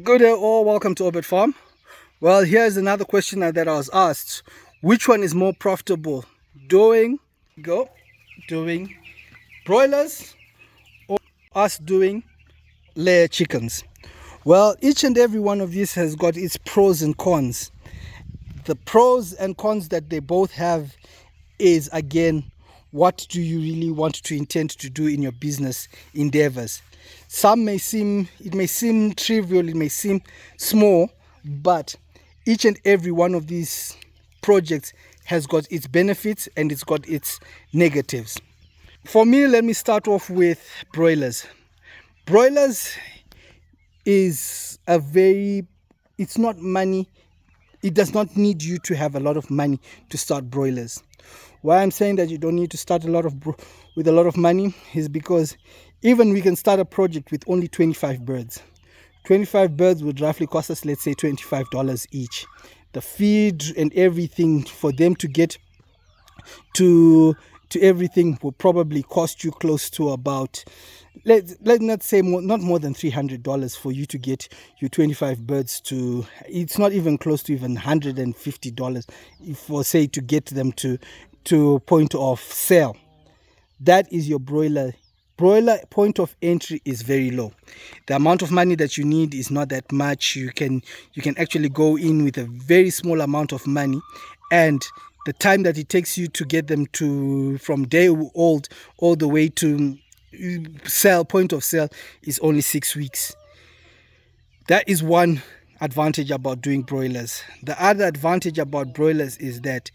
Good day all, welcome to Orbit Farm. Well, here's another question that I was asked. Which one is more profitable? Doing broilers or us doing layer chickens? Well, each and every one of these has got its pros and cons. The pros and cons that they both have is, again, what do you really want to intend to do in your business endeavors? It may seem trivial, it may seem small, but each and every one of these projects has got its benefits and it's got its negatives. For me, let me start off with broilers. Broilers is it's not money. It does not need you to have a lot of money to start broilers. Why I'm saying that you don't need to start with a lot of money is because even we can start a project with only 25 birds. 25 birds would roughly cost us, let's say, $25 each. The feed and everything for them to get to everything will probably cost you close to about, let's not say not more than $300 for you to get your 25 birds to. It's not even close to even $150 for, say, to get them to point of sale. That is your broiler point of entry is very low. The amount of money that you need is not that much. You can actually go in with a very small amount of money, and the time that it takes you to get them to from day old all the way to point of sale is only 6 weeks. That is one advantage about doing broilers. The other advantage about broilers is that,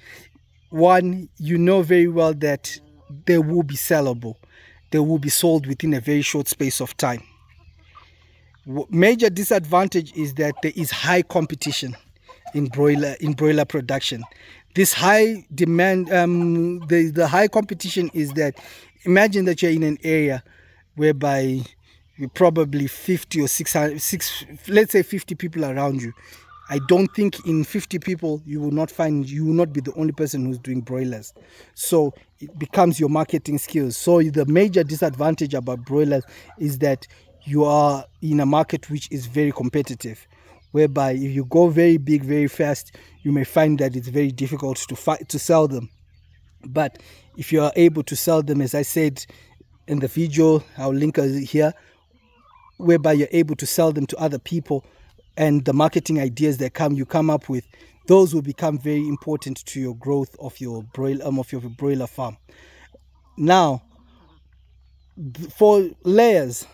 one, you know very well that they will be sellable. They will be sold within a very short space of time. Major disadvantage is that there is high competition in broiler production. This high demand, the high competition is that, imagine that you're in an area whereby you probably 50 or 600, let's say 50 people around you. I don't think in 50 people you will not be the only person who's doing broilers. So it becomes your marketing skills. So the major disadvantage about broilers is that you are in a market which is very competitive, whereby if you go very big very fast, you may find that it's very difficult to sell them. But if you are able to sell them, as I said in the video, I'll link it here, whereby you're able to sell them to other people, and the marketing ideas that you come up with, those will become very important to your growth of your broiler farm. Now, for layers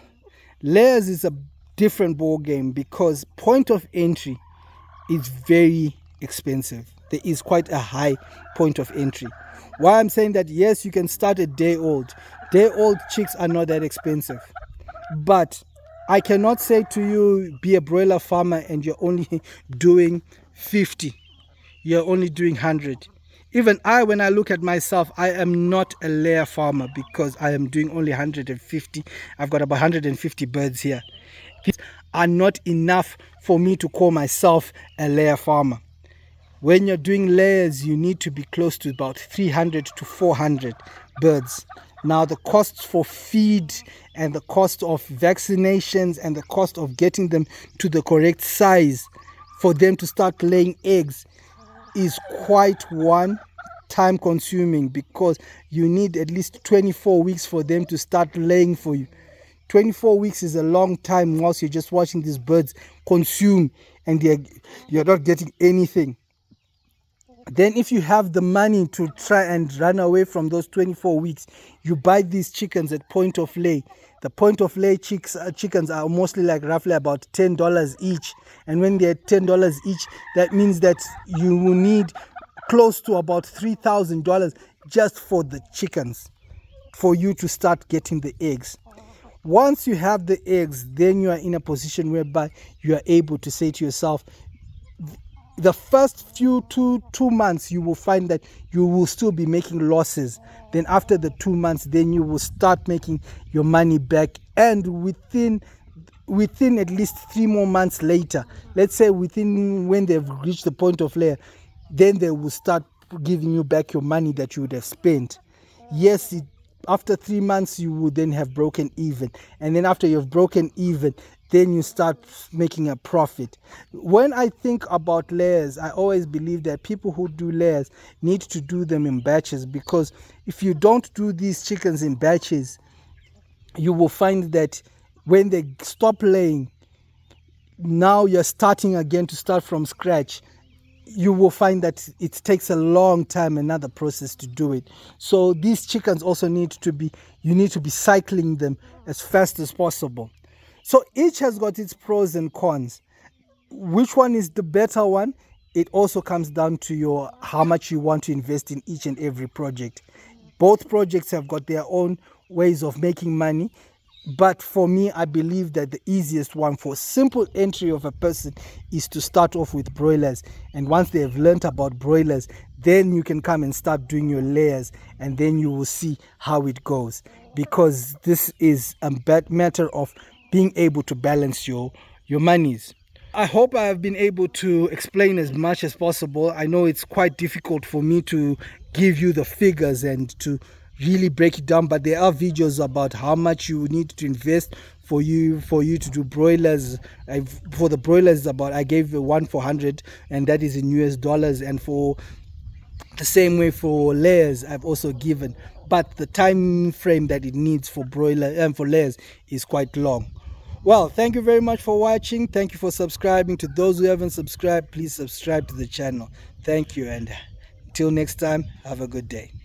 is a different ball game because point of entry is very expensive. There is quite a high point of entry. Why I'm saying that, yes, you can start a day old chicks are not that expensive, but I cannot say to you, be a broiler farmer and you're only doing 50, you're only doing 100. Even when I look at myself, I am not a layer farmer because I am doing only 150. I've got about 150 birds here. These are not enough for me to call myself a layer farmer. When you're doing layers, you need to be close to about 300 to 400 birds. Now, the costs for feed and the cost of vaccinations and the cost of getting them to the correct size for them to start laying eggs is quite time consuming, because you need at least 24 weeks for them to start laying for you. 24 weeks is a long time whilst you're just watching these birds consume and you're not getting anything. Then if you have the money to try and run away from those 24 weeks, you buy these chickens at point of lay. The point of lay chickens are mostly like roughly about $10 each. And when they're $10 each, that means that you will need close to about $3,000 just for the chickens for you to start getting the eggs. Once you have the eggs, then you are in a position whereby you are able to say to yourself, the first few two months you will find that you will still be making losses. Then after the 2 months, then you will start making your money back, and within at least 3 more months later, let's say within when they've reached the point of layer, then they will start giving you back your money that you would have spent. Yes, after 3 months you will then have broken even, and then after you've broken even, then you start making a profit. When I think about layers, I always believe that people who do layers need to do them in batches, because if you don't do these chickens in batches, you will find that when they stop laying, now you're starting again to start from scratch. You will find that it takes a long time, another process to do it. So these chickens also need to be, you need to be cycling them as fast as possible. So each has got its pros and cons. Which one is the better one? It also comes down to your how much you want to invest in each and every project. Both projects have got their own ways of making money, but for me, I believe that the easiest one for simple entry of a person is to start off with broilers. And once they have learnt about broilers, then you can come and start doing your layers, and then you will see how it goes, because this is a matter of being able to balance your monies. I hope I have been able to explain as much as possible. I know it's quite difficult for me to give you the figures and to really break it down, but there are videos about how much you need to invest for you to do broilers. For the broilers, about, I gave one for 100, and that is in US dollars, and for the same way for layers I've also given, but the time frame that it needs for broiler and for layers is quite long. Well, thank you very much for watching. Thank you for subscribing. To those who haven't subscribed, please subscribe to the channel. Thank you, and until next time, have a good day.